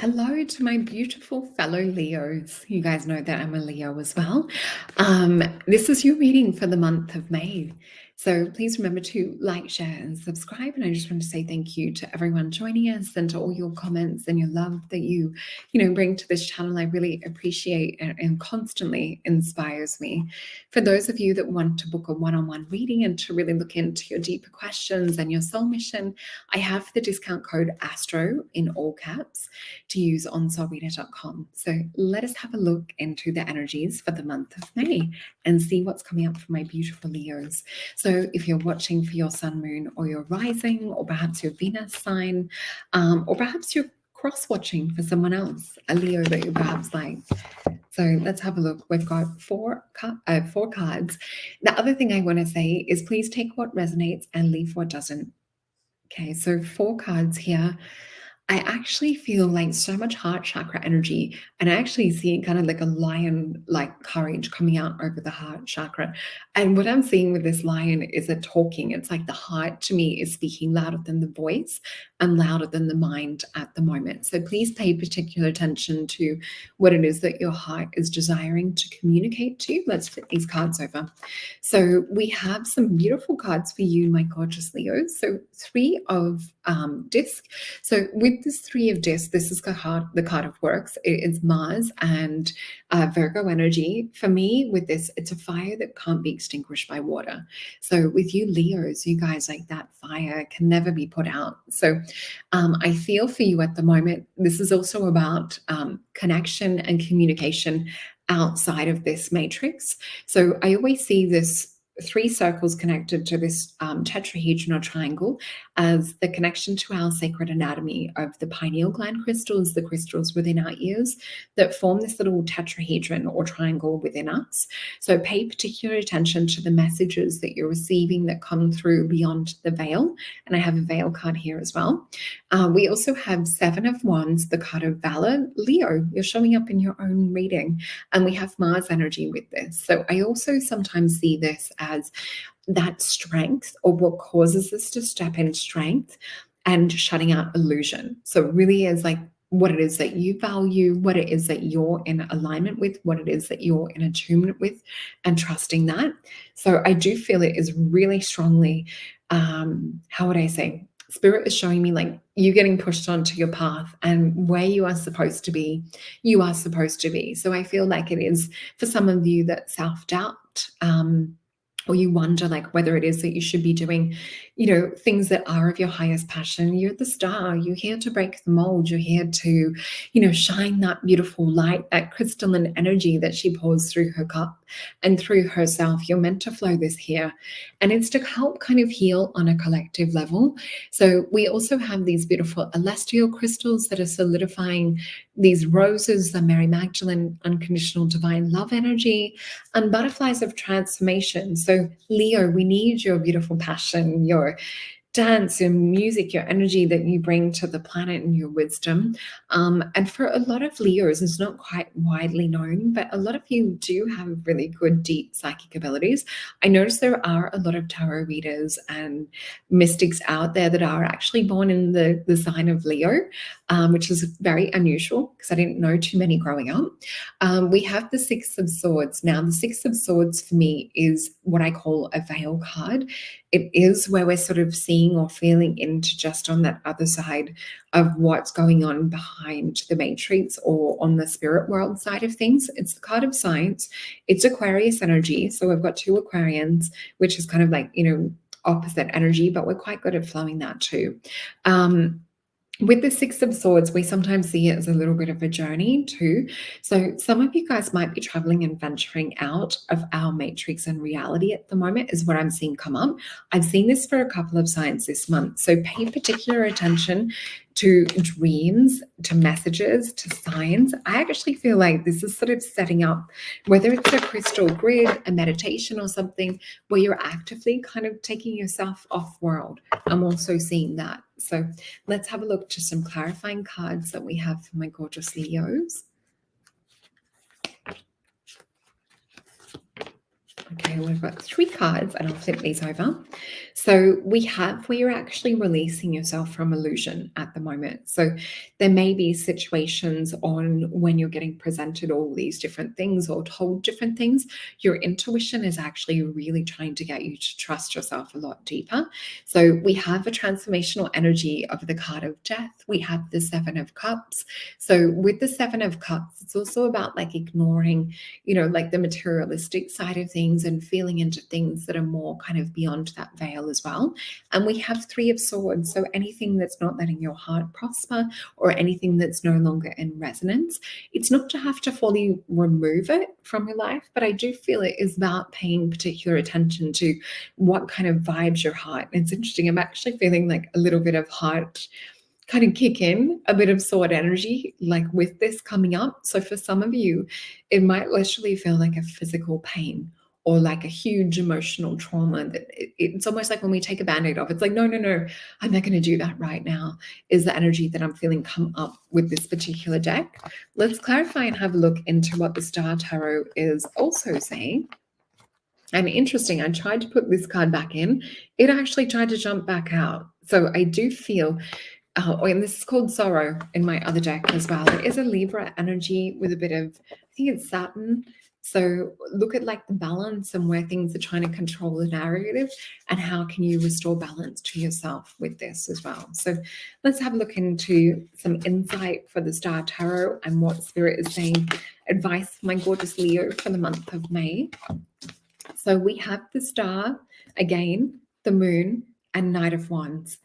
Hello to my beautiful fellow Leos. You guys know that I'm a Leo as well. This is your reading for the month of May. So please remember to like, share, and subscribe. And I just want to say thank you to everyone joining us and to all your comments and your love that you bring to this channel. I really appreciate and constantly inspires me. For those of you that want to book a one-on-one reading and to really look into your deeper questions and your soul mission, I have the discount code ASTRO in all caps to use on solreta.com. So let us have a look into the energies for the month of May and see what's coming up for my beautiful Leos. So if you're watching for your sun, moon, or your rising, or perhaps your Venus sign, or perhaps you're cross-watching for someone else, a Leo that you perhaps like. So let's have a look. We've got four cards. The other thing I want to say is please take what resonates and leave what doesn't. Okay, so 4 cards here. I actually feel like so much heart chakra energy, and I actually see kind of like a lion-like courage coming out over the heart chakra. And what I'm seeing with this lion is it talking. It's like the heart to me is speaking louder than the voice and louder than the mind at the moment. So please pay particular attention to what it is that your heart is desiring to communicate to you. Let's flip these cards over. So we have some beautiful cards for you, my gorgeous Leos. So 3 of disc. So with this 3 of disc, this is the card of works. It is Mars and Virgo energy. For me, with this, it's a fire that can't be extinguished by water. So with you Leos, you guys, like, that fire can never be put out. So I feel for you at the moment, this is also about connection and communication outside of this matrix. So I always see this 3 circles connected to this tetrahedron or triangle as the connection to our sacred anatomy of the pineal gland crystals, the crystals within our ears that form this little tetrahedron or triangle within us. So pay particular attention to the messages that you're receiving that come through beyond the veil. And I have a veil card here as well. We also have 7 of Wands, the card of valor. Leo, you're showing up in your own reading. And we have Mars energy with this. So I also sometimes see this as that strength, or what causes us to step in strength and shutting out illusion. So it really is like what it is that you value, what it is that you're in alignment with, what it is that you're in attunement with, and trusting that. So I do feel it is really strongly, how would I say, Spirit is showing me like you getting pushed onto your path, and where you are supposed to be, you are supposed to be. So I feel like it is for some of you that self-doubt, or you wonder like whether it is that you should be doing, things that are of your highest passion. You're the star. You're here to break the mold. You're here to, shine that beautiful light, that crystalline energy that she pours through her cup and through herself. You're meant to flow this here. And it's to help kind of heal on a collective level. So we also have these beautiful celestial crystals that are solidifying these roses, the Mary Magdalene unconditional divine love energy, and butterflies of transformation. So Leo, we need your beautiful passion, your dance, your music, your energy that you bring to the planet, and your wisdom. And for a lot of Leos, it's not quite widely known, but a lot of you do have really good, deep psychic abilities. I notice there are a lot of tarot readers and mystics out there that are actually born in the sign of Leo, which is very unusual because I didn't know too many growing up. We have the 6 of Swords. Now, the 6 of Swords for me is what I call a veil card. It is where we're sort of seeing or feeling into just on that other side of what's going on behind the matrix or on the spirit world side of things. It's the card of science. It's Aquarius energy. So we've got 2 Aquarians, which is kind of like, opposite energy, but we're quite good at flowing that too. With the 6 of Swords, we sometimes see it as a little bit of a journey too. So some of you guys might be traveling and venturing out of our matrix and reality at the moment is what I'm seeing come up. I've seen this for a couple of signs this month. So pay particular attention to dreams, to messages, to signs. I actually feel like this is sort of setting up, whether it's a crystal grid, a meditation or something, where you're actively kind of taking yourself off world. I'm also seeing that. So let's have a look to some clarifying cards that we have for my gorgeous Leos. Okay, we've got 3 cards and I'll flip these over. So we have where you're actually releasing yourself from illusion at the moment. So there may be situations on when you're getting presented all these different things or told different things. Your intuition is actually really trying to get you to trust yourself a lot deeper. So we have a transformational energy of the card of death. We have the 7 of cups. So with the 7 of cups, it's also about like ignoring, like the materialistic side of things and feeling into things that are more kind of beyond that veil as well. And we have 3 of swords. So anything that's not letting your heart prosper or anything that's no longer in resonance, it's not to have to fully remove it from your life, but I do feel it is about paying particular attention to what kind of vibes your heart. And it's interesting. I'm actually feeling like a little bit of heart kind of kick in, a bit of sword energy, like with this coming up. So for some of you, it might literally feel like a physical pain or like a huge emotional trauma that it's almost like when we take a band-aid off, it's like, no, I'm not going to do that right now, is the energy that I'm feeling come up with this particular deck. Let's clarify and have a look into what the Star Tarot is also saying. And interesting, I tried to put this card back in. It actually tried to jump back out. So I do feel, and this is called Sorrow in my other deck as well. It is a Libra energy with a bit of, I think it's Saturn. So look at like the balance and where things are trying to control the narrative and how can you restore balance to yourself with this as well. So let's have a look into some insight for the Star Tarot and what Spirit is saying. Advice for my gorgeous Leo for the month of May. So we have the Star, again, the Moon, and Knight of Wands.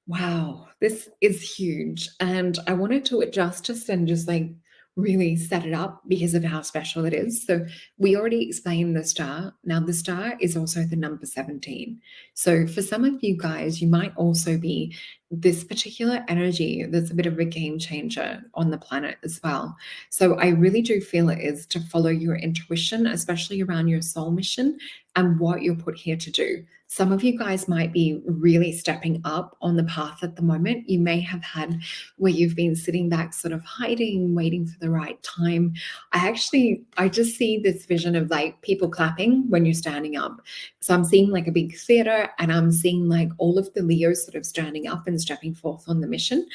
Wow, this is huge. And I wanted to adjust just and just like really set it up because of how special it is. So we already explained the star. Now the star is also the number 17. So for some of you guys, you might also be this particular energy that's a bit of a game changer on the planet as well. So I really do feel it is to follow your intuition, especially around your soul mission and what you're put here to do. Some of you guys might be really stepping up on the path at the moment. You may have had where you've been sitting back, sort of hiding, waiting for the right time. I just see this vision of like people clapping when you're standing up. So I'm seeing like a big theater and I'm seeing like all of the Leos sort of standing up and stepping forth on the mission.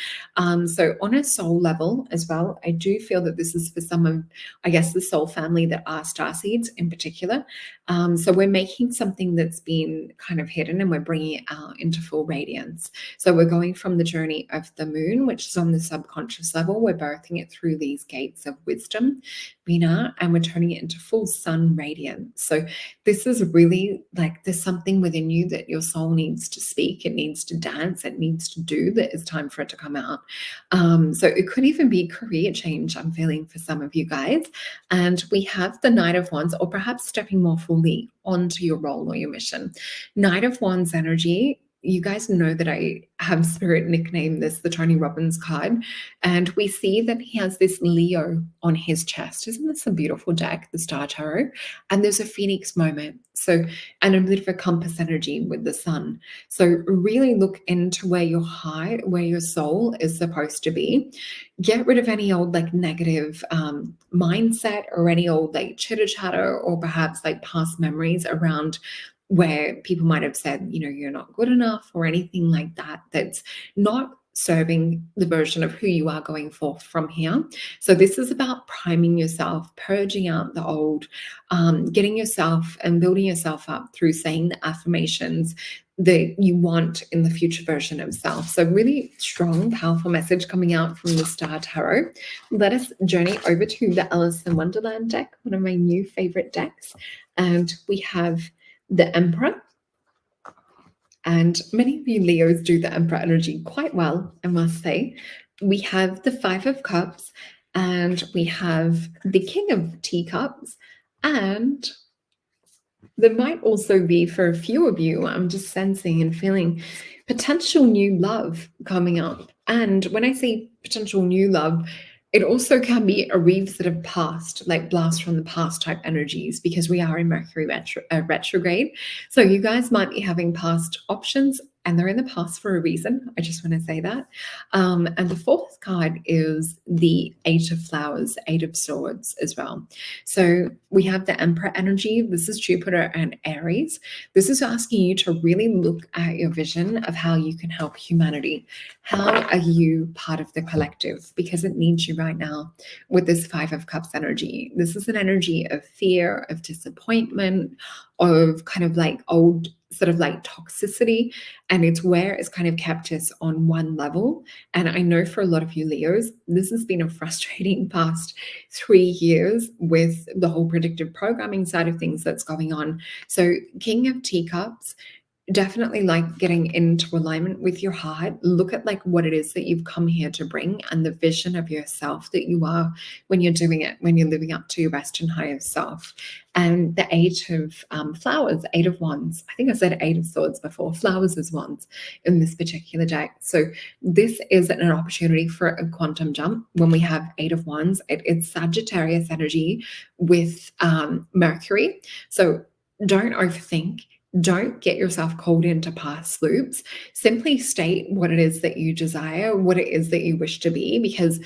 So on a soul level as well, I do feel that this is for some of, I guess, the soul family that are starseeds in particular. So we're making something that's been kind of hidden and we're bringing it out into full radiance. So we're going from the journey of the moon, which is on the subconscious level. We're birthing it through these gates of wisdom, Bina, and we're turning it into full sun radiance. So this is really like there's something within you that your soul needs to speak. It needs to dance. It needs to do that. It's time for it to come out. So it could even be career change, I'm feeling, for some of you guys. And we have the Knight of Wands, or perhaps stepping more fully onto your role or your mission. Knight of Wands energy. You guys know that I have Spirit nicknamed this the Tony Robbins card, and we see that he has this Leo on his chest. Isn't this a beautiful deck, the Star Tarot? And there's a Phoenix moment, so, and a bit of a compass energy with the sun. So really look into where your heart, where your soul is supposed to be. Get rid of any old like negative mindset or any old like chitter chatter or perhaps like past memories around where people might have said, you're not good enough or anything like that, that's not serving the version of who you are going forth from here. So this is about priming yourself, purging out the old, getting yourself and building yourself up through saying the affirmations that you want in the future version of self. So really strong, powerful message coming out from the Star Tarot. Let us journey over to the Alice in Wonderland deck, one of my new favorite decks. And we have the Emperor. And many of you Leos do the Emperor energy quite well, I must say. We have the 5 of Cups and we have the King of Teacups, and there might also be, for a few of you, I'm just sensing and feeling potential new love coming up. And when I say potential new love, it also can be a reaves that have passed, like blast from the past type energies, because we are in Mercury retrograde. So you guys might be having past options and they're in the past for a reason. I just want to say that. And the fourth card is the Eight of Flowers, Eight of Swords as well. So we have the Emperor energy. This is Jupiter and Aries. This is asking you to really look at your vision of how you can help humanity. How are you part of the collective? Because it needs you right now with this Five of Cups energy. This is an energy of fear, of disappointment, of kind of like old sort of like toxicity, and it's where it's kind of kept us on one level. And I know for a lot of you Leos, this has been a frustrating past 3 years with the whole predictive programming side of things that's going on. So King of Teacups, definitely like getting into alignment with your heart. Look at like what it is that you've come here to bring and the vision of yourself that you are when you're doing it, when you're living up to your best and highest self. And the Eight of Flowers, Eight of Wands. I think I said Eight of Swords before. Flowers is wands in this particular deck. So this is an opportunity for a quantum jump when we have Eight of Wands. It's Sagittarius energy with Mercury. So don't overthink. Don't get yourself called into past loops. Simply state what it is that you desire, what it is that you wish to be, because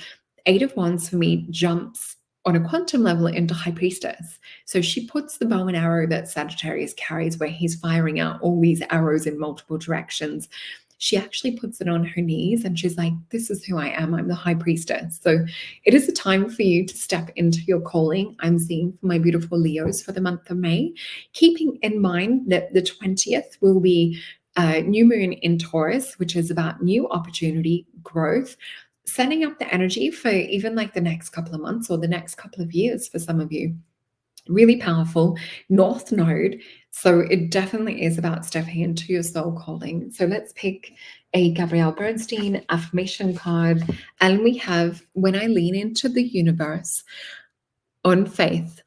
Eight of Wands for me jumps on a quantum level into High Priestess. So she puts the bow and arrow that Sagittarius carries, where he's firing out all these arrows in multiple directions. She actually puts it on her knees and she's like, this is who I am. I'm the High Priestess. So it is a time for you to step into your calling. I'm seeing for my beautiful Leos for the month of May, keeping in mind that the 20th will be new moon in Taurus, which is about new opportunity, growth, setting up the energy for even like the next couple of months or the next couple of years for some of you. Really powerful North Node. So it definitely is about stepping into your soul calling. So let's pick a Gabrielle Bernstein affirmation card. And we have, when I lean into the universe on faith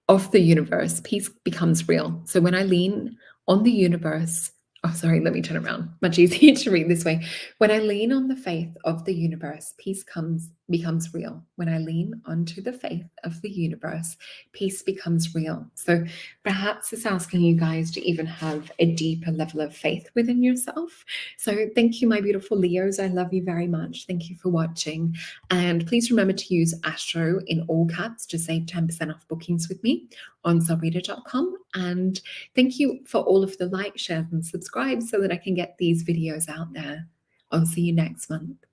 of the universe, peace becomes real. So when I lean on the universe, oh, sorry, let me turn around. Much easier to read this way. When I lean on the faith of the universe, peace becomes real. When I lean onto the faith of the universe, peace becomes real. So perhaps it's asking you guys to even have a deeper level of faith within yourself. So thank you, my beautiful Leos. I love you very much. Thank you for watching. And please remember to use Astro in all caps to save 10% off bookings with me on solreta.com. And thank you for all of the likes, shares, and subscribes so that I can get these videos out there. I'll see you next month.